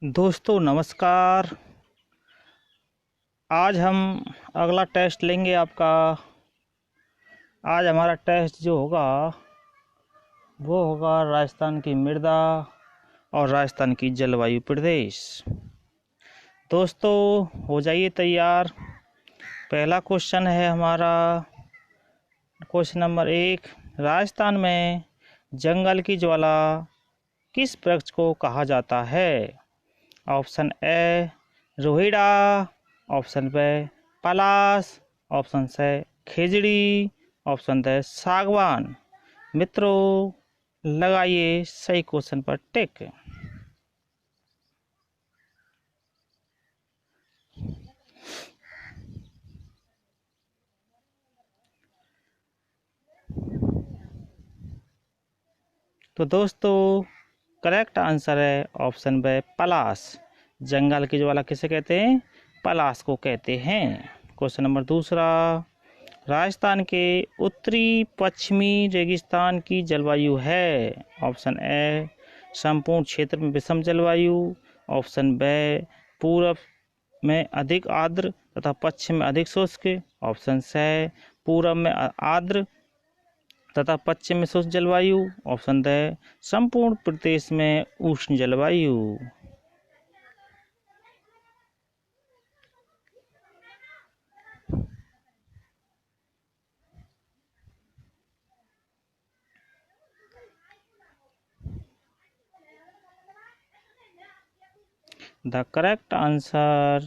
दोस्तों नमस्कार। आज हम अगला टेस्ट लेंगे आपका। आज हमारा टेस्ट जो होगा वो होगा राजस्थान की मृदा और राजस्थान की जलवायु प्रदेश। दोस्तों हो जाइए तैयार। पहला क्वेश्चन है हमारा क्वेश्चन नंबर 1। राजस्थान में जंगल की ज्वाला किस वृक्ष को कहा जाता है? ऑप्शन ए रोहिड़ा, ऑप्शन बी पलास, ऑप्शन सी खिजड़ी, ऑप्शन डी सागवान। मित्रों लगाइए सही क्वेश्चन पर टिक। तो दोस्तों करेक्ट आंसर है ऑप्शन बी पलास। जंगल की ज्वाला किसे कहते हैं? पलास को कहते हैं। Question number 2। राजस्थान के उत्तरी पश्चिमी रेगिस्तान की जलवायु है। ऑप्शन ए संपूर्ण क्षेत्र में विषम जलवायु, ऑप्शन बी पूर्व में अधिक आर्द्र तथा पश्चिम में अधिक शुष्क, ऑप्शन सी पूर्व में आर्द्र तथा पश्चिम में शुष्क जलवायु, ऑप्शन डी संपूर्ण प्रदेश में उष्ण जलवायु। The correct answer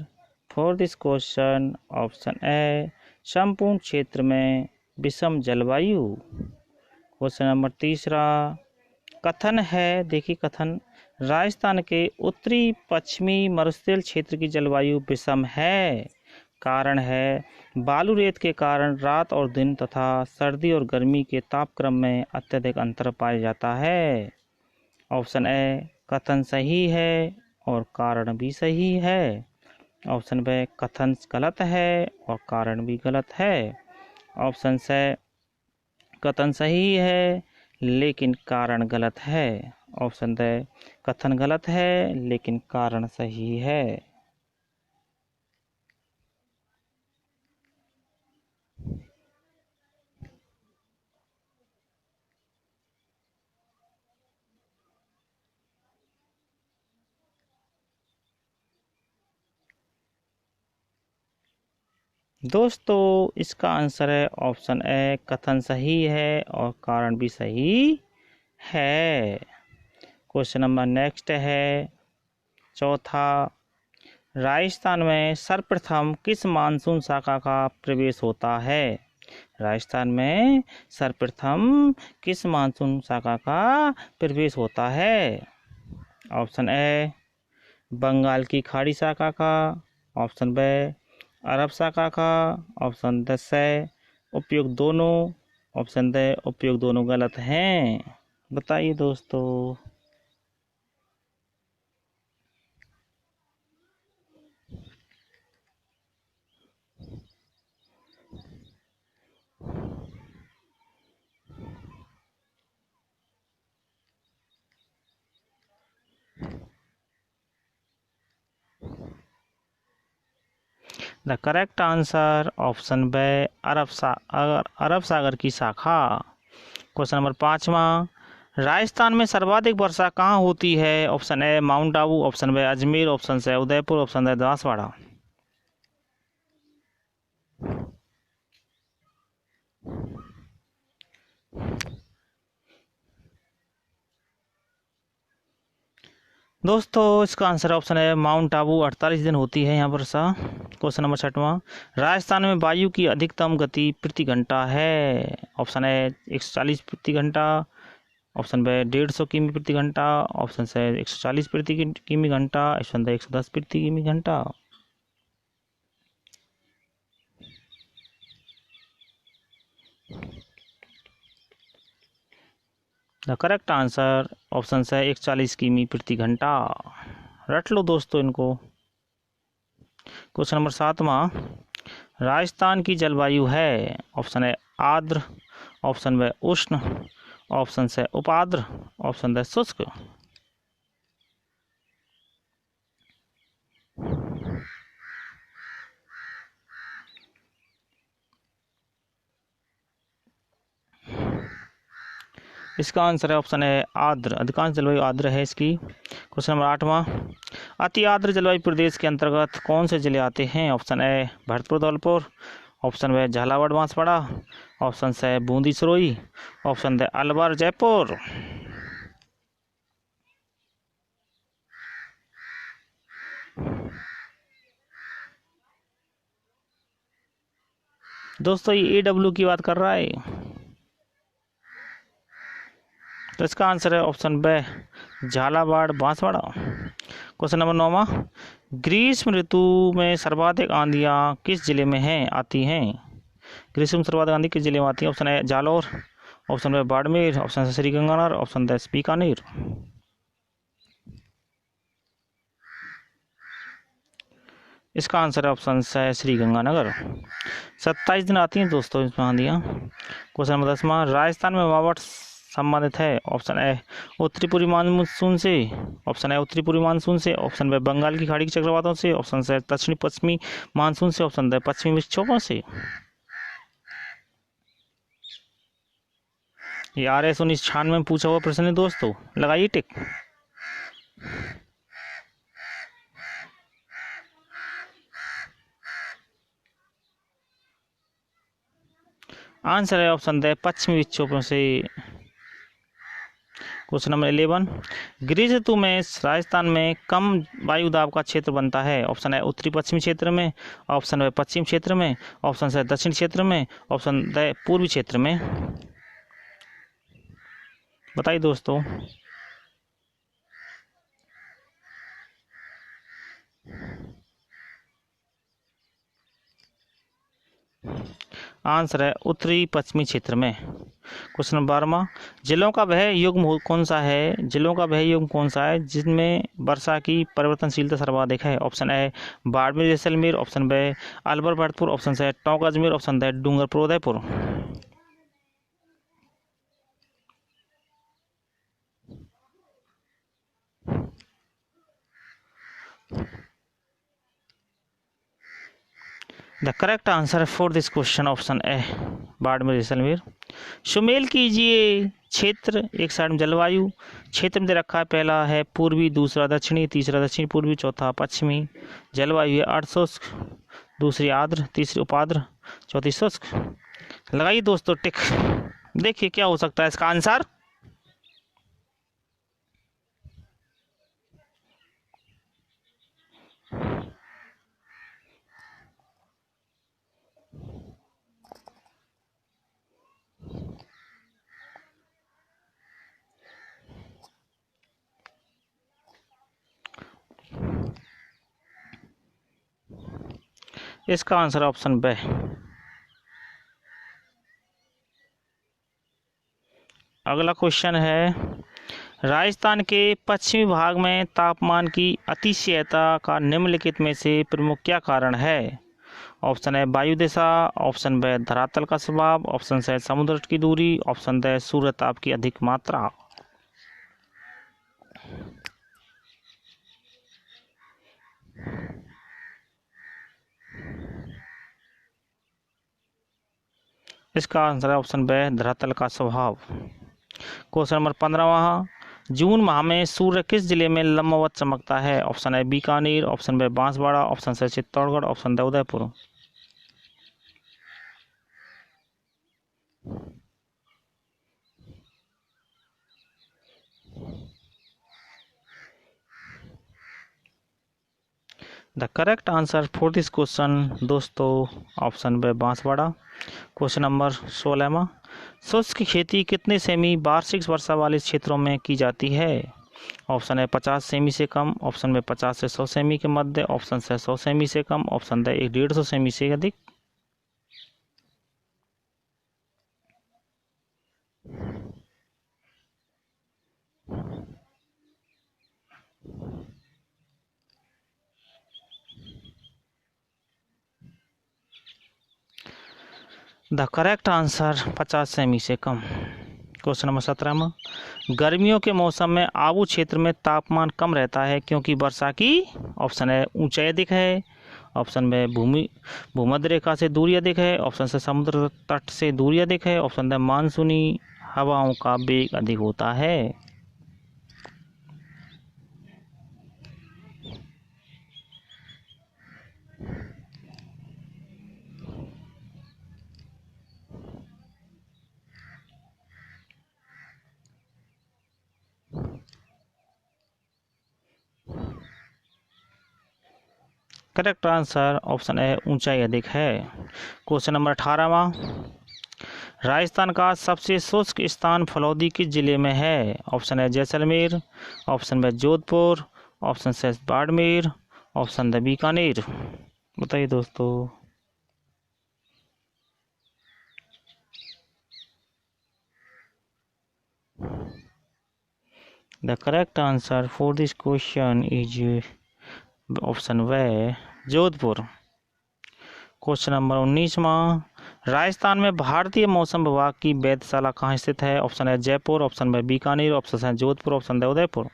for this question option A संपूर्ण क्षेत्र में विषम जलवायु। Question number 3। कथन है, देखिए कथन, राजस्थान के उत्तरी पश्चिमी मरुस्थलीय क्षेत्र की जलवायु विषम है। कारण है बालू रेत के कारण रात और दिन तथा सर्दी और गर्मी के तापक्रम में अत्यधिक अंतर पाया जाता है। ऑप्शन ए कथन सही है और कारण भी सही है, ऑप्शन बी कथन गलत है और कारण भी गलत है, ऑप्शन सी कथन सही है लेकिन कारण गलत है, ऑप्शन डी कथन गलत है लेकिन कारण सही है। दोस्तों इसका आंसर है ऑप्शन ए कथन सही है और कारण भी सही है। क्वेश्चन नंबर नेक्स्ट है 4। राजस्थान में सर्वप्रथम किस मानसून शाखा का प्रवेश होता है? राजस्थान में सर्वप्रथम किस मानसून शाखा का प्रवेश होता है? ऑप्शन ए बंगाल की खाड़ी शाखा का, ऑप्शन बी अरब शाखा का, ऑप्शन सी उपयुक्त दोनों, ऑप्शन डी उपयुक्त दोनों गलत हैं। बताइए दोस्तों। The correct answer option B अरब सागर की शाखा। Question number 5। राजस्थान में सर्वाधिक वर्षा कहाँ होती है? Option A Mount Abu, option B Ajmer, option C Udaipur, option D Banswara. दोस्तों इसका आंसर ऑप्शन है माउंट आबू। 48 दिन होती है यहाँ वर्षा। Question number 6। राजस्थान में वायु की अधिकतम गति प्रति घंटा है। ऑप्शन है 140 प्रति घंटा, ऑप्शन बी 150 किमी प्रति घंटा, ऑप्शन सी 140 प्रति किमी घंटा, ऑप्शन डी 110 प्रति किमी घंटा। द करेक्ट आंसर ऑप्शन है 140 किमी प्रति घंटा। रट लो दोस्तों इनको। Question number 7। राजस्थान की जलवायु है। ऑप्शन है आर्द्र, ऑप्शन बी उष्ण, ऑप्शन से उपाद्र, ऑप्शन डी शुष्क। इसका आंसर है ऑप्शन है आर्द्र, अधिकांश जलवायु आर्द्र है इसकी। क्वेश्चन नंबर 8वां, अति आर्द्र जलवायु प्रदेश के अंतर्गत कौन से जिले आते हैं? Option A Bharatpur Dholpur, option B Jhalawar Banswara, option C Bundi Sirohi, option D Alwar Jaipur. दोस्तों ये AW की बात कर रहा है, तो इसका आंसर है option B Jhalawar Banswara. Question number 9वां, ग्रीष्म ऋतु में सर्वाधिक आंधियां किस जिले में आती हैं? ग्रीष्म में सर्वाधिक आंधी किस जिले में आती है? Option A Jalore, option B Barmer, option C Sriganganagar, option D Bikaner. इसका आंसर है ऑप्शन सी श्रीगंगानगर। 27 दिन आती हैं दोस्तों इसमें आंधियां। क्वेश्चन नंबर 10वां, राजस्थान में मावठ संबंधित है? ऑप्शन ए उत्तरी पूर्वी मानसून से, ऑप्शन ए उत्तरी पूर्वी मानसून से, ऑप्शन बी बंगाल की खाड़ी के चक्रवातों से, ऑप्शन सी दक्षिणी पश्चिमी मानसून से, ऑप्शन डी पश्चिमी विक्षोभों से। ये RS 1996 में पूछा हुआ प्रश्न है दोस्तों, लगाइए टिक। आंसर है ऑप्शन डी पश्चिमी विक्षोभों से। क्वेश्चन नंबर 11, ग्रीष्म ऋतु में राजस्थान में कम वायु दाब का क्षेत्र बनता है? ऑप्शन है उत्तरी पश्चिमी क्षेत्र में, ऑप्शन है पश्चिम क्षेत्र में, ऑप्शन है दक्षिण क्षेत्र में, ऑप्शन डी पूर्वी क्षेत्र में। बताइए दोस्तों। आंसर है उत्तरी पश्चिमी क्षेत्र में। क्वेश्चन नंबर 12वां, जिलों का वह युग्म कौन सा है? जिलों का वह युग्म कौन सा है जिनमें वर्षा की परिवर्तनशीलता सर्वाधिक है? Option A Barmer Jaisalmer, option B Alwar Bharatpur, option C Tonk Ajmer, option D Dungarpur Udaipur. The correct answer for this question option A Barmer Jaisalmer. सुमेल कीजिए क्षेत्र एक साइड में जलवायु क्षेत्र में दे रखा है, पहला है पूर्वी, दूसरा दक्षिणी, तीसरा दक्षिण पूर्वी, चौथा पश्चिमी। जलवायु है अर्धशुष्क, दूसरी आर्द्र, तीसरी उपाद्र, चौथी शुष्क। लगाइए दोस्तों टिक, देखिए क्या हो सकता है इसका आंसर। इसका आंसर ऑप्शन बी। अगला क्वेश्चन है, राजस्थान के पश्चिमी भाग में तापमान की अतिशयता का निम्नलिखित में से प्रमुख क्या कारण है? ऑप्शन है वायु दिशा, ऑप्शन बी धरातल का स्वभाव, ऑप्शन सी समुद्र की दूरी, ऑप्शन डी सूर्य ताप की अधिक मात्रा। इसका आंसर है ऑप्शन बी धरातल का स्वभाव। क्वेश्चन नंबर 15वां, जून माह में सूर्य किस जिले में लंबवत चमकता है? ऑप्शन है Bikaner, option B Banswara, option C Chittorgarh, option D Udaipur. The correct answer for this question दोस्तों option B Banswara. Question number 16वां, शुष्क खेती कितने सेमी वार्षिक वर्षा वाले क्षेत्रों में की जाती है? ऑप्शन है 50 सेमी से कम, ऑप्शन में 50 से 100 सेमी के मध्य, ऑप्शन से 100 सेमी से कम, ऑप्शन डी 150 सेमी से अधिक। द करेक्ट आंसर 50 सेमी से कम। क्वेश्चन नंबर 17वां, गर्मियों के मौसम में आबू क्षेत्र में तापमान कम रहता है क्योंकि वर्षा की, ऑप्शन है ऊंचाई अधिक है, ऑप्शन में भूमध्य रेखा से दूरी अधिक है, ऑप्शन से समुद्र तट से दूरी अधिक है, ऑप्शन है मानसूनी हवाओं का वेग अधिक होता है? करेक्ट आंसर ऑप्शन ए ऊंचाई अधिक है। क्वेश्चन नंबर 18वां, राजस्थान का सबसे शुष्क स्थान फलौदी किस जिले में है? Option A Jaisalmer, option B Jodhpur, option C Barmer, option D Bikaner. बताइए दोस्तों। The correct answer for this question is option B Jodhpur. Question number 19वां, राजस्थान में भारतीय मौसम विभाग की वेधशाला कहाँ स्थित है? ऑप्शन है Jaipur, option B Bikaner, option है Jodhpur, option D Udaipur.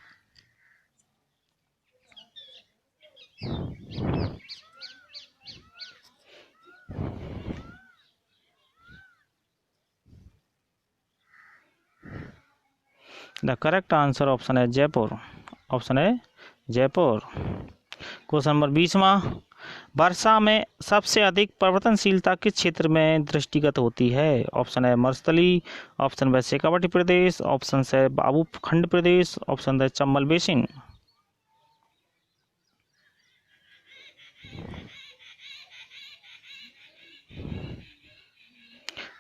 The correct answer option है जयपुर। ऑप्शन है जयपुर। क्वेश्चन नंबर 20वां, वर्षा में सबसे अधिक परिवर्तनशीलता किस क्षेत्र में दृष्टिगत होती है? ऑप्शन है मरुस्थली, ऑप्शन बी शेखावटी प्रदेश, ऑप्शन से बाबू खंड प्रदेश, option D Chambal basin.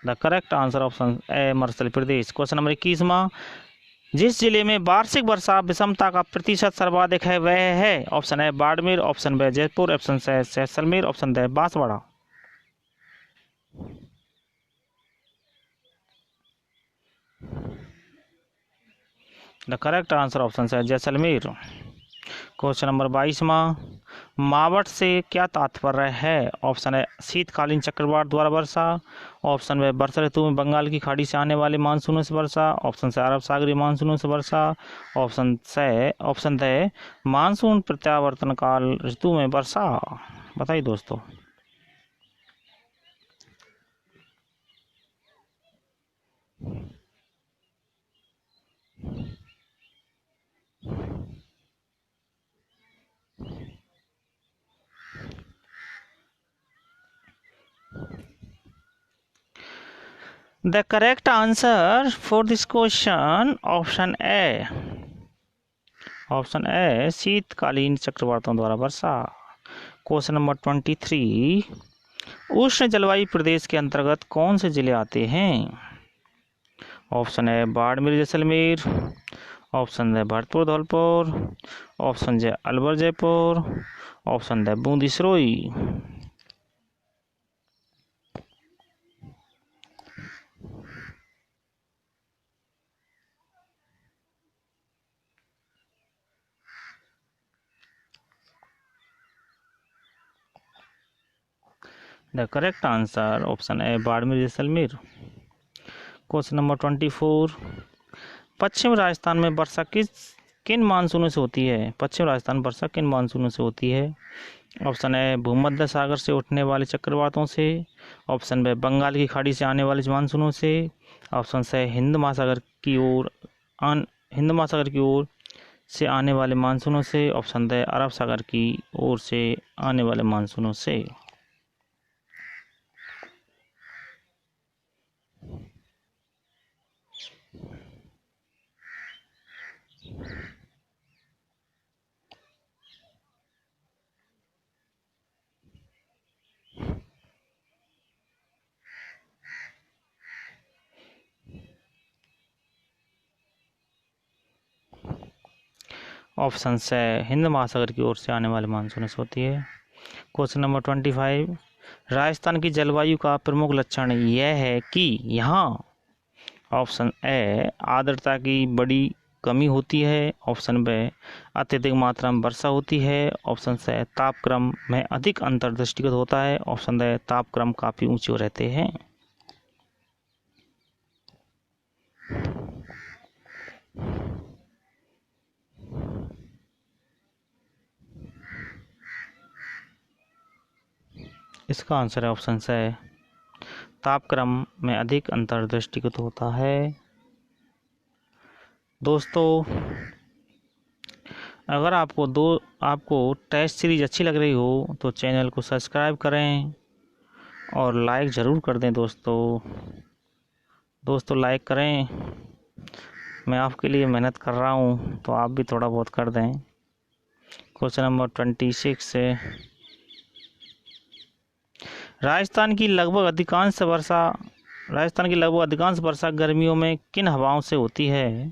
The correct answer option A Marusthali प्रदेश। क्वेश्चन नंबर 21वां, जिस जिले में वार्षिक वर्षा विषमता का प्रतिशत सर्वाधिक है वह है? ऑप्शन है Barmer, option B Jaipur, option C Jaisalmer, option D Banswara. The correct answer option है जैसलमेर। क्वेश्चन नंबर 22वां, मावट से क्या तात्पर्य है? ऑप्शन है शीतकालीन चक्रवात द्वारा वर्षा, ऑप्शन बी वर्षा ऋतु में बंगाल की खाड़ी से आने वाले मानसूनों से वर्षा, ऑप्शन से अरब सागरीय मानसूनों से वर्षा, ऑप्शन डी मानसून प्रत्यावर्तन काल ऋतु में वर्षा। बताइए दोस्तों। The correct answer for this question option A, option A शीतकालीन चक्रवातों द्वारा वर्षा। क्वेश्चन नंबर 23, उष्ण जलवायु प्रदेश के अंतर्गत कौन से जिले आते हैं? Option A Barmer Jaisalmer, option है भरतपुर धौलपुर, ऑप्शन है अलवर जयपुर, ऑप्शन है Bundi Sirohi. The correct answer option A Barmer Jaisalmer. Question number 24, पश्चिम राजस्थान में वर्षा किन मानसूनों से होती है? पश्चिम राजस्थान वर्षा किन मानसूनों से होती है? ऑप्शन है भूमध्य सागर से उठने वाले चक्रवातों से, ऑप्शन बी बंगाल की खाड़ी से आने वाले मानसूनों से, ऑप्शन से हिंद महासागर की ओर से आने वाले मानसूनों से, ऑप्शन डी अरब सागर की ओर से आने वाले मानसूनों से। ऑप्शन से हिंद महासागर की ओर से आने वाले मानसून से होती है। क्वेश्चन नंबर 25, राजस्थान की जलवायु का प्रमुख लक्षण यह है कि यहाँ ऑप्शन ए आर्द्रता की बड़ी कमी होती है, ऑप्शन बी अत्यधिक मात्रा में वर्षा होती है, ऑप्शन से तापक्रम में अधिक अंतर दृष्टिगत होता है, ऑप्शन डी तापक्रम काफ़ी ऊंचे रहते हैं। इसका आंसर है ऑप्शन से तापक्रम में अधिक अंतर दृष्टिगत होता है। दोस्तों, अगर आपको टेस्ट सीरीज अच्छी लग रही हो तो चैनल को सब्सक्राइब करें और लाइक ज़रूर कर दें। दोस्तों लाइक करें, मैं आपके लिए मेहनत कर रहा हूँ तो आप भी थोड़ा बहुत कर दें। क्वेश्चन नंबर 26 से, राजस्थान की लगभग अधिकांश वर्षा गर्मियों में किन हवाओं से होती है?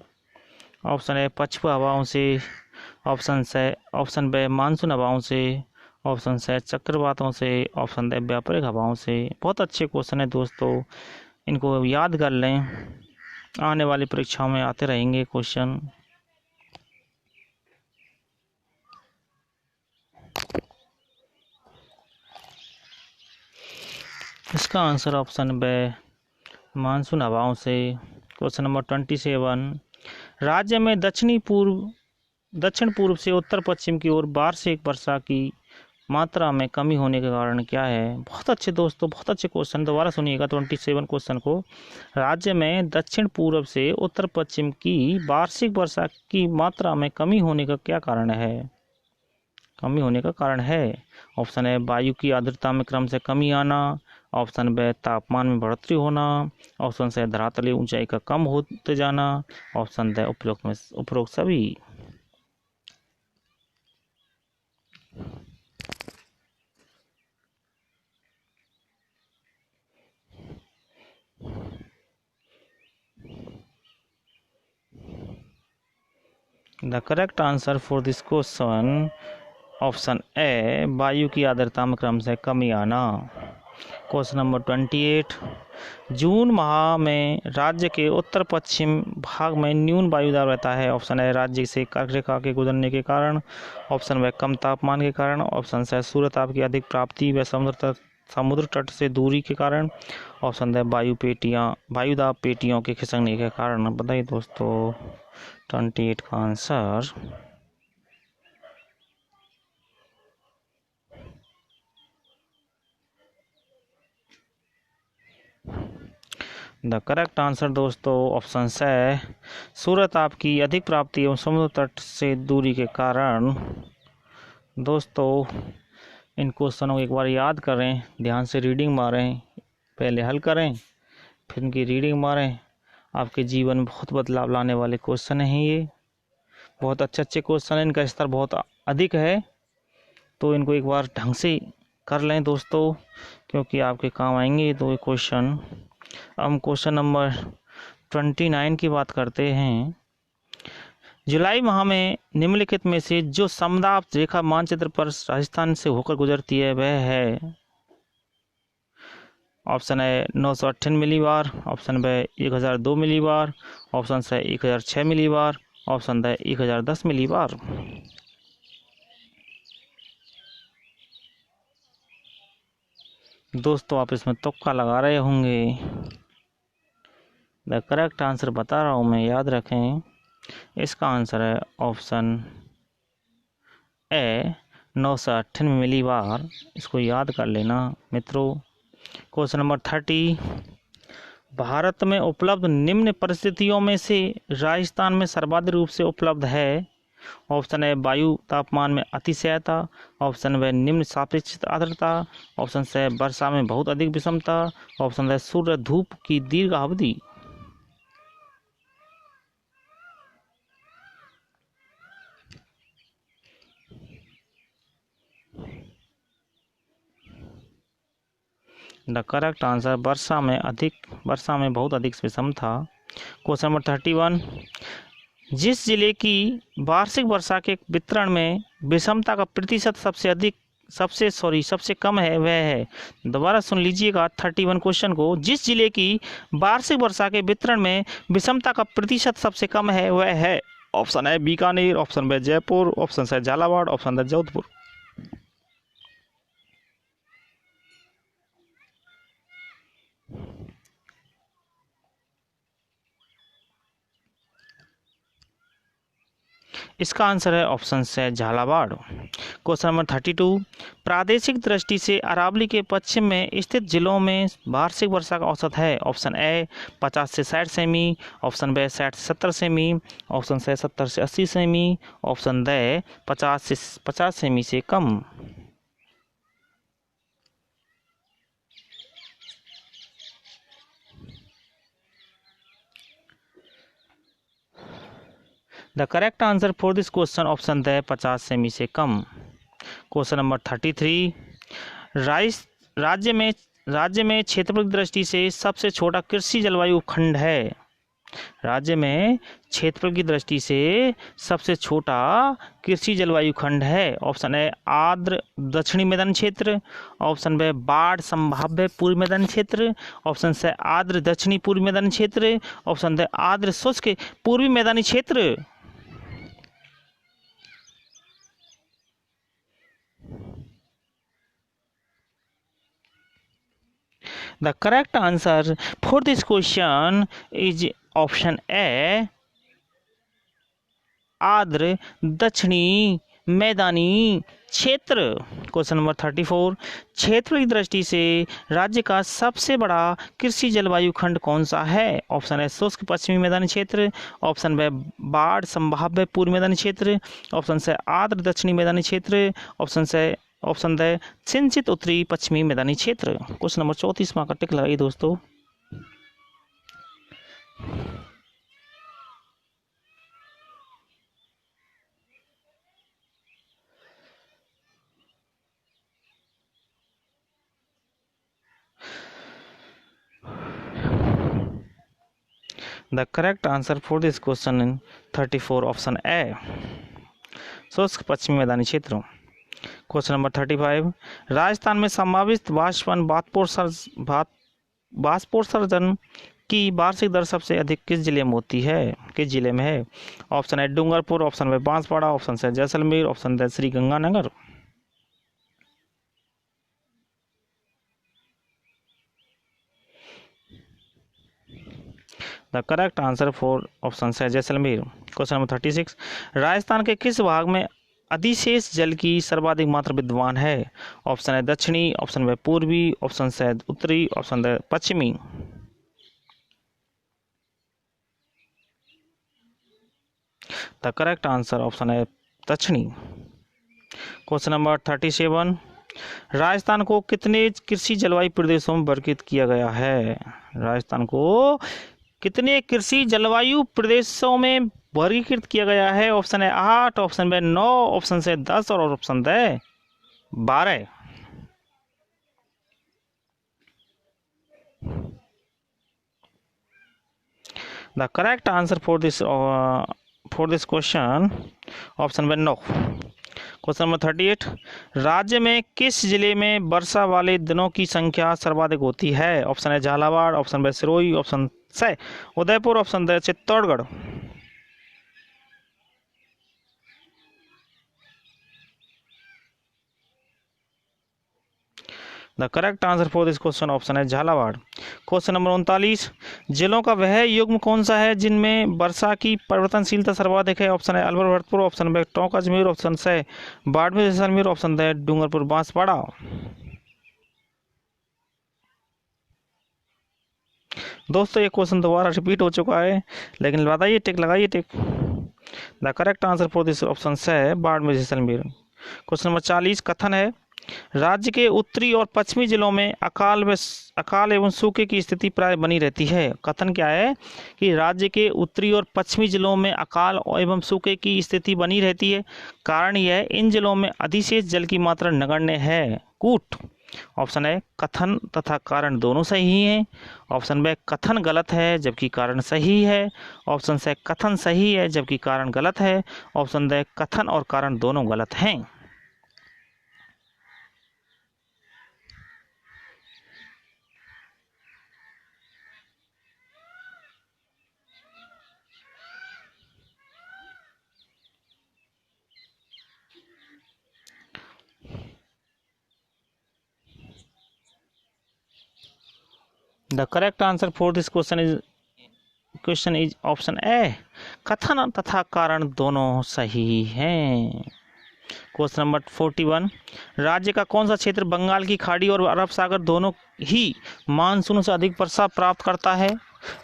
ऑप्शन ए पछुआ हवाओं से, ऑप्शन बी मानसून हवाओं से, ऑप्शन सी चक्रवातों से, ऑप्शन डी व्यापारिक हवाओं से। बहुत अच्छे क्वेश्चन है दोस्तों, इनको याद कर लें, आने वाली परीक्षाओं में आते रहेंगे क्वेश्चन। इसका आंसर ऑप्शन बी मानसून हवाओं से। क्वेश्चन नंबर 27, राज्य में दक्षिण पूर्व से उत्तर पश्चिम की ओर वार्षिक वर्षा की मात्रा में कमी होने के कारण क्या है? बहुत अच्छे दोस्तों, बहुत अच्छे क्वेश्चन, दोबारा सुनिएगा 27 क्वेश्चन को। राज्य में दक्षिण पूर्व से उत्तर पश्चिम की वार्षिक वर्षा की मात्रा में कमी होने का क्या कारण है? ऑप्शन है वायु की आर्द्रता में क्रम से कमी आना, ऑप्शन बी तापमान में बढ़ोतरी होना, ऑप्शन सी धरातलीय ऊंचाई का कम होते जाना, ऑप्शन डी उपरोक्त सभी। The correct answer for this question option ए वायु की आर्द्रता में क्रम से कमी आना। क्वेश्चन नंबर 28, जून माह में राज्य के उत्तर पश्चिम भाग में न्यून वायु दाब रहता है। ऑप्शन ए राज्य से कर्क रेखा के गुजरने के कारण, ऑप्शन बी कम तापमान के कारण, ऑप्शन सी सूर्य ताप की अधिक प्राप्ति व समुद्र तट से दूरी के कारण, ऑप्शन डी वायु दाब पेटियों के खिसकने के कारण। बताइए दोस्तों 28 का आंसर। द करेक्ट आंसर दोस्तों ऑप्शन है सूर्य ताप की अधिक प्राप्ति एवं समुद्र तट से दूरी के कारण। दोस्तों इन क्वेश्चनों को एक बार याद करें, ध्यान से रीडिंग मारें, पहले हल करें फिर इनकी रीडिंग मारें। आपके जीवन में बहुत बदलाव लाने वाले क्वेश्चन हैं ये, बहुत अच्छे क्वेश्चन हैं, इनका स्तर बहुत अधिक है, तो इनको एक बार ढंग से कर लें दोस्तों, क्योंकि आपके काम आएंगे तो ये क्वेश्चन। हम क्वेश्चन नंबर 29 की बात करते हैं। जुलाई माह में निम्नलिखित में से जो समदाब रेखा मानचित्र पर राजस्थान से होकर गुजरती है वह है? ऑप्शन है 958 millibar, option B 1002 millibar, option C 1006 millibar, option D 1010 millibar. दोस्तों आप इसमें तुक्का लगा रहे होंगे, द करेक्ट आंसर बता रहा हूँ मैं, याद रखें। इसका आंसर है ऑप्शन ए 998 मिलीबार। इसको याद कर लेना मित्रों। क्वेश्चन नंबर 30, भारत में उपलब्ध निम्न परिस्थितियों में से राजस्थान में सर्वाधिक रूप से उपलब्ध है? ऑप्शन है वायु तापमान में अतिशयता, ऑप्शन बी निम्न सापेक्षिक आर्द्रता, ऑप्शन सी वर्षा में बहुत अधिक विषमता, ऑप्शन डी सूर्य धूप की दीर्घ अवधि। द करेक्ट आंसर वर्षा में बहुत अधिक विषम था। क्वेश्चन नंबर 31, जिस जिले की वार्षिक वर्षा के वितरण में विषमता का प्रतिशत सबसे कम है वह है? दोबारा सुन लीजिएगा 31 क्वेश्चन को। जिस जिले की वार्षिक वर्षा के वितरण में विषमता का प्रतिशत सबसे कम है वह है? ऑप्शन है Bikaner, option B Jaipur, option C Jhalawar, option D Jodhpur. इसका आंसर है ऑप्शन से झालावाड़। क्वेश्चन नंबर 32, प्रादेशिक दृष्टि से अरावली के पश्चिम में स्थित जिलों में वार्षिक वर्षा का औसत है। ऑप्शन ए 50 से 60 सेमी, ऑप्शन बी 60 से 70 सेमी, ऑप्शन सी 70 से 80 सेमी, ऑप्शन डी 50 से 50 सेमी से कम। The correct answer for this question option D 50 सेमी से कम। क्वेश्चन नंबर 33, राज्य में क्षेत्रफल की दृष्टि से सबसे छोटा कृषि जलवायु खंड है। राज्य में क्षेत्रफल की दृष्टि से सबसे छोटा कृषि जलवायु खंड है। ऑप्शन ए आर्द्र दक्षिणी मैदानी क्षेत्र, ऑप्शन बी बाढ़ संभाव्य पूर्व मैदानी क्षेत्र, ऑप्शन सी आर्द्र दक्षिणी पूर्व मैदानी क्षेत्र, ऑप्शन डी आर्द्र शुष्क पूर्वी मैदानी क्षेत्र। The correct answer for this question is option A आर्द्र दक्षिणी मैदानी क्षेत्र। क्वेश्चन नंबर 34, क्षेत्र की दृष्टि से राज्य का सबसे बड़ा कृषि जलवायु खंड कौन सा है। ऑप्शन है शुष्क पश्चिमी मैदानी क्षेत्र, ऑप्शन बी बाढ़ संभाव्य पूर्व मैदानी क्षेत्र, ऑप्शन से आर्द्र दक्षिणी मैदानी क्षेत्र, ऑप्शन द सिंचित उत्तरी पश्चिमी मैदानी क्षेत्र। क्वेश्चन नंबर 34 का टिक लगाइए दोस्तों। The correct answer for this question in 34 option A शुष्क पश्चिमी मैदानी क्षेत्र। क्वेश्चन नंबर 35, राजस्थान में संभावित बाष्पोत्सर्जन की वार्षिक दर सबसे अधिक किस जिले में है। ऑप्शन है Dungarpur, option B Banswara, option C Jaisalmer, option D Shri Ganganagar. The correct answer for option है जैसलमेर। क्वेश्चन नंबर 36, राजस्थान के किस भाग में अधिशेष जल की सर्वाधिक मात्रा विद्यमान है। ऑप्शन है दक्षिणी, ऑप्शन बी पूर्वी, ऑप्शन से उत्तरी, ऑप्शन डी पश्चिमी। द करेक्ट आंसर ऑप्शन है दक्षिणी। क्वेश्चन नंबर 37, राजस्थान को कितने कृषि जलवायु प्रदेशों में वर्गीकृत किया गया है। राजस्थान को कितने कृषि जलवायु प्रदेशों में वर्गीकृत किया गया है। ऑप्शन है 8, ऑप्शन बी 9, ऑप्शन से 10 और option D 12। The correct answer for this question option B 9। Question number 38, राज्य में किस जिले में वर्षा वाले दिनों की संख्या सर्वाधिक होती है। ऑप्शन है Jhalawar, option B Sirohi, option C Udaipur, option D Chittorgarh. The correct answer for this question option है झालावाड़। क्वेश्चन नंबर 39, जिलों का वह युग्म कौन सा है जिनमें वर्षा की परिवर्तनशीलता सर्वाधिक है। ऑप्शन है Alwar Bharatpur, option B Tonk Ajmer, option से बाड़मेर जैसलमेर, ऑप्शन डी डूंगरपुर बांसवाड़ा। दोस्तों ये क्वेश्चन दोबारा रिपीट हो चुका है, लेकिन बताइए टिक लगाइए tick. The correct answer for this option है बाड़मेर जैसलमेर। क्वेश्चन नंबर 40, कथन है राज्य के उत्तरी और पश्चिमी जिलों में अकाल एवं सूखे की स्थिति प्राय बनी रहती है। कथन क्या है कि राज्य के उत्तरी और पश्चिमी जिलों में अकाल एवं सूखे की स्थिति बनी रहती है। कारण यह इन जिलों में अधिशेष जल की मात्रा नगण्य है। कूट। ऑप्शन है कथन तथा कारण दोनों सही हैं, ऑप्शन बी कथन गलत है जबकि कारण सही है, ऑप्शन से कथन सही है जबकि कारण गलत है, ऑप्शन डी कथन और कारण दोनों गलत हैं। The correct answer for this question is option A कथन तथा कारण दोनों सही हैं। क्वेश्चन नंबर 41, राज्य का कौन सा क्षेत्र बंगाल की खाड़ी और अरब सागर दोनों ही मानसून से अधिक वर्षा प्राप्त करता है?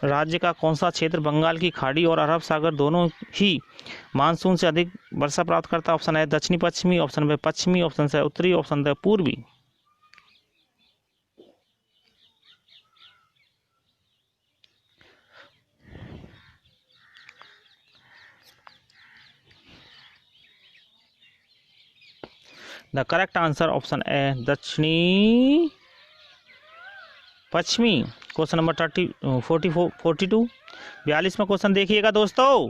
राज्य का कौन सा क्षेत्र बंगाल की खाड़ी और अरब सागर दोनों ही मानसून से अधिक वर्षा प्राप्त करता है? ऑप्शन है दक्षिणी पश्चिमी, ऑप्शन बी पश्चिमी, ऑप्शन से उत्तरी, ऑप्शन द पूर्वी। द करेक्ट आंसर ऑप्शन ए दक्षिणी पश्चिमी। क्वेश्चन नंबर 42 42वां क्वेश्चन देखिएगा दोस्तों,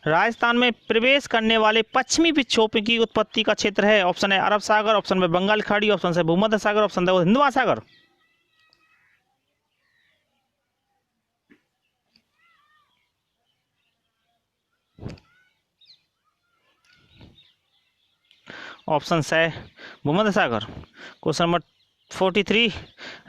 राजस्थान में प्रवेश करने वाले पश्चिमी विक्षोभ की उत्पत्ति का क्षेत्र है? ऑप्शन है अरब सागर, ऑप्शन में बंगाल खाड़ी, ऑप्शन से भूमध्य सागर, ऑप्शन है हिंद महासागर। ऑप्शन है भूमध्य सागर। क्वेश्चन नंबर 43,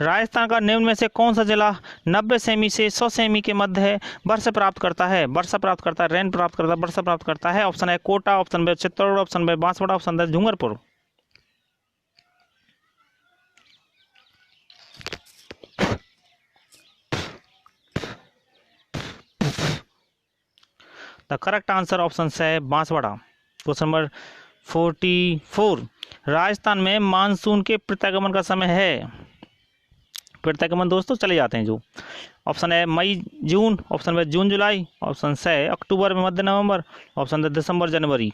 राजस्थान का निम्न में से कौन सा जिला 90 सेमी से 100 सेमी के मध्य है वर्षा प्राप्त करता है? वर्षा प्राप्त करता है, रेन प्राप्त करता है, वर्षा प्राप्त करता है? ऑप्शन है Kota, option B Chittorgarh, option B Banswara, option है Dungarpur. The correct answer option है बांसवाड़ा। क्वेश्चन नंबर 44, राजस्थान में मानसून के प्रत्यागमन का समय है? प्रत्यागमन दोस्तों चले जाते हैं जो, ऑप्शन है मई जून, ऑप्शन है जून जुलाई, ऑप्शन है अक्टूबर में मध्य नवंबर, ऑप्शन है दिसंबर जनवरी।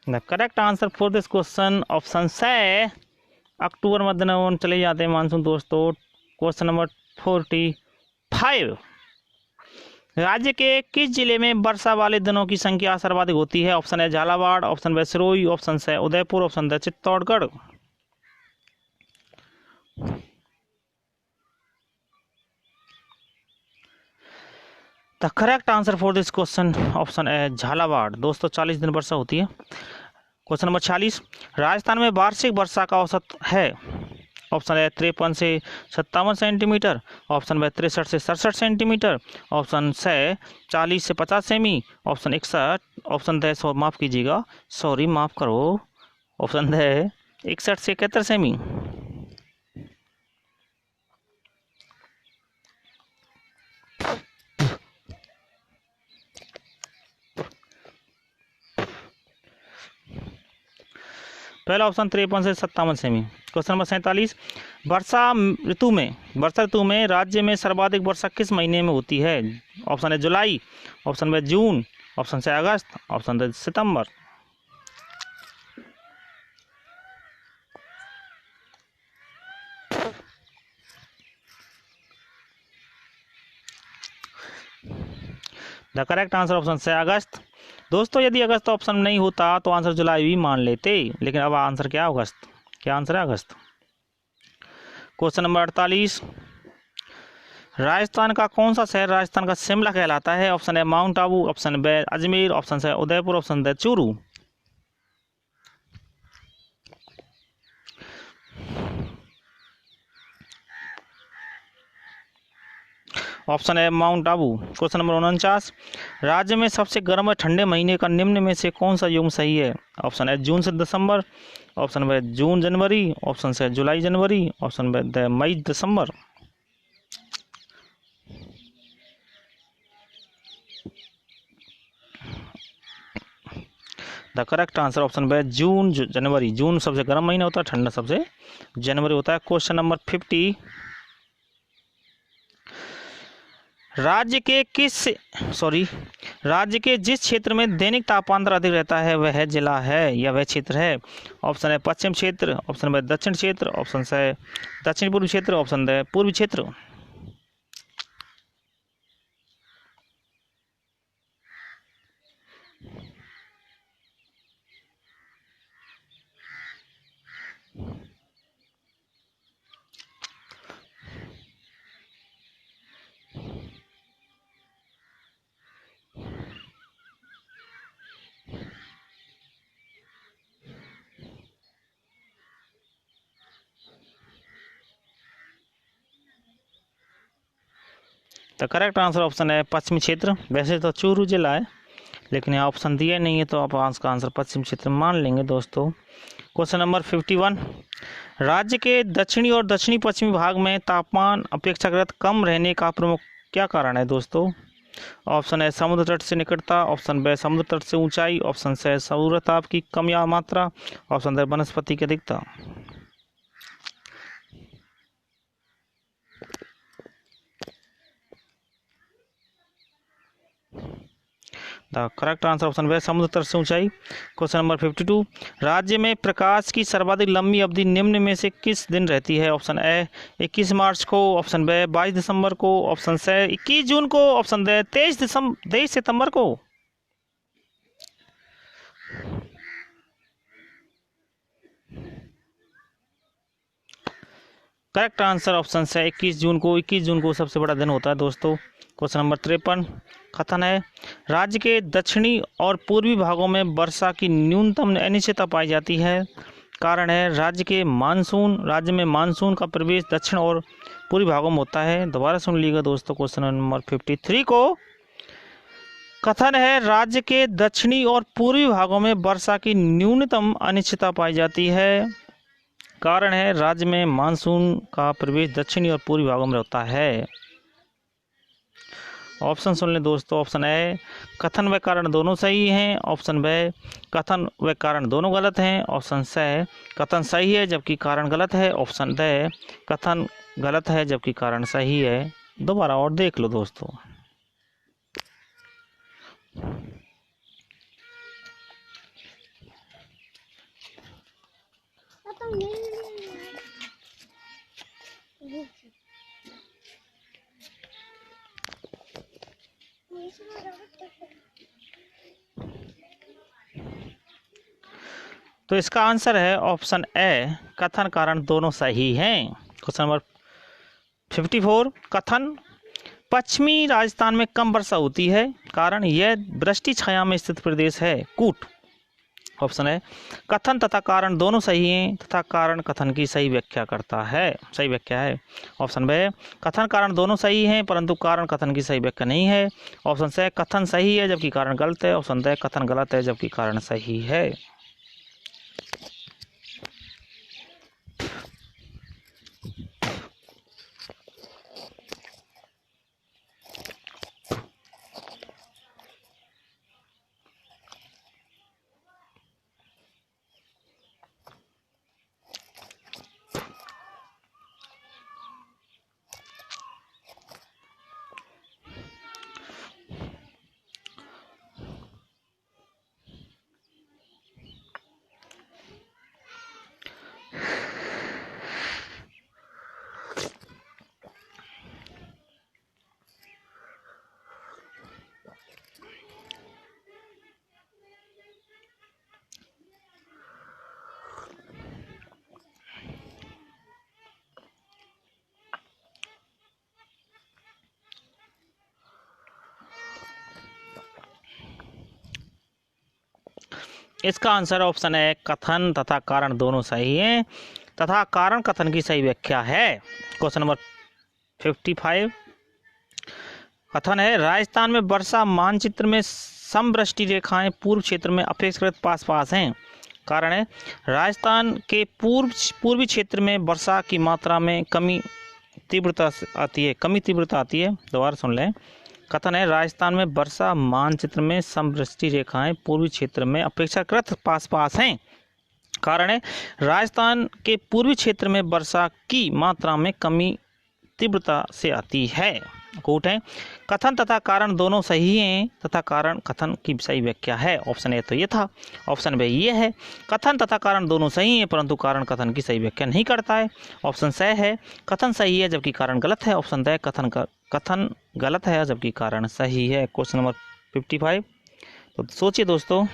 The correct answer for this question option है अक्टूबर मध्य नवंबर चले जाते हैं मानसून दोस्तों। क्वेश्चन नंबर 45, राज्य के किस जिले में वर्षा वाले दिनों की संख्या सर्वाधिक होती है? ऑप्शन है झालावाड़, ऑप्शन है सिरोही, ऑप्शन है उदयपुर, ऑप्शन है Chittorgarh. The correct answer for this question option है झालावाड़ दोस्तों, 40 दिन वर्षा होती है। क्वेश्चन नंबर 46, राजस्थान में वार्षिक वर्षा का औसत है? ऑप्शन है 53 से 57 सेंटीमीटर, ऑप्शन है 63 से 67 सेंटीमीटर, ऑप्शन है 40 से 50 सेमी, ऑप्शन 61, ऑप्शन है माफ़ कीजिएगा, सॉरी माफ़ करो, ऑप्शन है 61 से 71 सेमी। पहला ऑप्शन 53 से 57 सेमी। क्वेश्चन नंबर 47, वर्षा ऋतु में राज्य में सर्वाधिक वर्षा किस महीने में होती है? ऑप्शन है जुलाई, ऑप्शन है जून, ऑप्शन है अगस्त, ऑप्शन है सितंबर। द करेक्ट आंसर ऑप्शन है अगस्त दोस्तों। यदि अगस्त ऑप्शन नहीं होता तो आंसर जुलाई भी मान लेते, लेकिन अब आंसर क्या अगस्त, क्या आंसर है अगस्त। क्वेश्चन नंबर 48, राजस्थान का कौन सा शहर राजस्थान का शिमला कहलाता है? ऑप्शन है Mount Abu, option B Ajmer, option है उदयपुर, ऑप्शन है चूरू। ऑप्शन है माउंट आबू। क्वेश्चन नंबर 49, राज्य में सबसे गर्म और ठंडे महीने का निम्न में से कौन सा युग्म सही है? ऑप्शन है जून से दिसंबर, ऑप्शन है जून जनवरी, ऑप्शन है जुलाई जनवरी, ऑप्शन है मई दिसंबर। द करेक्ट आंसर ऑप्शन है जून जनवरी। जून सबसे गर्म महीना होता है, ठंडा सबसे जनवरी होता है। क्वेश्चन नंबर 50, राज्य के जिस क्षेत्र में दैनिक तापमान अधिक रहता है वह जिला है या वह क्षेत्र है? ऑप्शन है पश्चिम क्षेत्र, ऑप्शन है दक्षिण क्षेत्र, ऑप्शन है दक्षिण पूर्वी क्षेत्र, ऑप्शन है पूर्वी क्षेत्र। तो करेक्ट आंसर ऑप्शन है पश्चिमी क्षेत्र। वैसे तो चूरू जिला है, लेकिन यहाँ ऑप्शन दिया नहीं है, तो आप इसका आंसर पश्चिम क्षेत्र मान लेंगे दोस्तों। क्वेश्चन नंबर 51, राज्य के दक्षिणी और दक्षिणी पश्चिमी भाग में तापमान अपेक्षाकृत कम रहने का प्रमुख क्या कारण है दोस्तों? ऑप्शन है समुद्र तट से निकटता, ऑप्शन बी समुद्र तट से ऊंचाई, ऑप्शन सी सौरताप की कम या मात्रा, ऑप्शन डी वनस्पति की अधिकता। द करेक्ट आंसर ऑप्शन वे समुद्र तट से ऊंचाई। क्वेश्चन नंबर 52, राज्य में प्रकाश की सर्वाधिक लंबी अवधि निम्न में से किस दिन रहती है? ऑप्शन ए 21 मार्च को, ऑप्शन बी 22 दिसंबर को, ऑप्शन सी 21 जून को, ऑप्शन डी 23 सितंबर को। करेक्ट आंसर ऑप्शन से 21 जून को। 21 जून को सबसे बड़ा दिन होता है दोस्तों। क्वेश्चन नंबर 53, कथन है राज्य के दक्षिणी और पूर्वी भागों में वर्षा की न्यूनतम अनिश्चितता पाई जाती है। कारण है राज्य में मानसून का प्रवेश दक्षिण और पूर्वी भागों में होता है। दोबारा सुन लीजिएगा दोस्तों क्वेश्चन नंबर 53 को। कथन है राज्य के दक्षिणी और पूर्वी भागों में वर्षा की न्यूनतम अनिश्चितता पाई जाती है। कारण है राज्य में मानसून का प्रवेश दक्षिणी और पूर्वी भागों में होता है। ऑप्शन सुन लें दोस्तों। ऑप्शन ए कथन व कारण दोनों सही हैं, ऑप्शन बी कथन व कारण दोनों गलत हैं, ऑप्शन सी कथन सही है जबकि कारण गलत है, ऑप्शन डी कथन गलत है जबकि कारण सही है। दोबारा और देख लो दोस्तों। तो इसका आंसर है ऑप्शन ए कथन कारण दोनों सही हैं। क्वेश्चन नंबर 54, कथन पश्चिमी राजस्थान में कम वर्षा होती है, कारण यह वृष्टि छाया में स्थित प्रदेश है, कूट। ऑप्शन है कथन तथा कारण दोनों सही हैं तथा कारण कथन की सही व्याख्या है। ऑप्शन बी कथन कारण दोनों सही हैं परंतु कारण कथन की सही व्याख्या नहीं है। ऑप्शन सी कथन सही है जबकि कारण गलत है, ऑप्शन डी कथन गलत है जबकि कारण सही है। इसका आंसर ऑप्शन है कथन तथा कारण दोनों सही हैं तथा कारण कथन की सही व्याख्या है। क्वेश्चन नंबर 55, कथन है राजस्थान में वर्षा मानचित्र में समवृष्टि रेखाएं पूर्व क्षेत्र में अपेक्षाकृत पास पास हैं। कारण है राजस्थान के पूर्वी क्षेत्र में वर्षा की मात्रा में कमी तीव्रता आती है। दोबारा सुन लें। कथन है राजस्थान में वर्षा मानचित्र में समवृष्टि रेखाएं पूर्वी क्षेत्र में अपेक्षाकृत पास पास हैं। कारण है राजस्थान के पूर्वी क्षेत्र में वर्षा की मात्रा में कमी तीव्रता से आती है। कोट है कथन तथा कारण दोनों सही हैं तथा कारण कथन की सही व्याख्या है। ऑप्शन ए तो ये था, ऑप्शन बी ये है कथन तथा कारण दोनों सही हैं परंतु कारण कथन की सही व्याख्या नहीं करता है। ऑप्शन सी है कथन सही है जबकि कारण गलत है, ऑप्शन डी कथन गलत है जबकि कारण सही है। क्वेश्चन नंबर 55, तो सोचिए दोस्तों।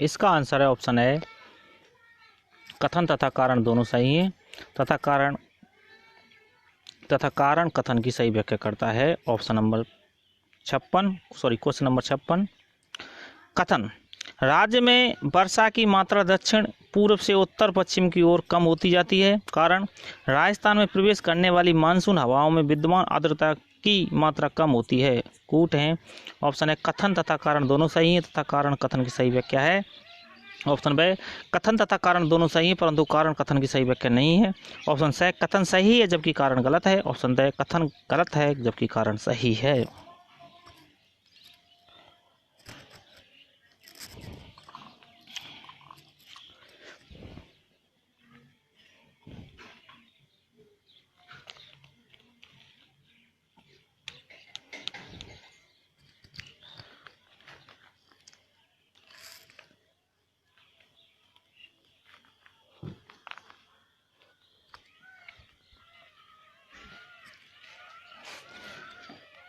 इसका आंसर है ऑप्शन है कथन तथा कारण दोनों सही हैं तथा कारण कथन की सही व्याख्या करता है। Option number 56 question number 56। कथन राज्य में वर्षा की मात्रा दक्षिण पूर्व से उत्तर पश्चिम की ओर कम होती जाती है। कारण राजस्थान में प्रवेश करने वाली मानसून हवाओं में विद्यमान आर्द्रता की मात्रा कम होती है। कूट है। ऑप्शन है कथन तथा कारण दोनों सही हैं तथा कारण कथन की सही व्याख्या है। ऑप्शन बे कथन तथा कारण दोनों सही है परंतु कारण कथन की सही व्याख्या नहीं है। ऑप्शन सी कथन सही है जबकि कारण गलत है। ऑप्शन डी कथन गलत है जबकि कारण सही है।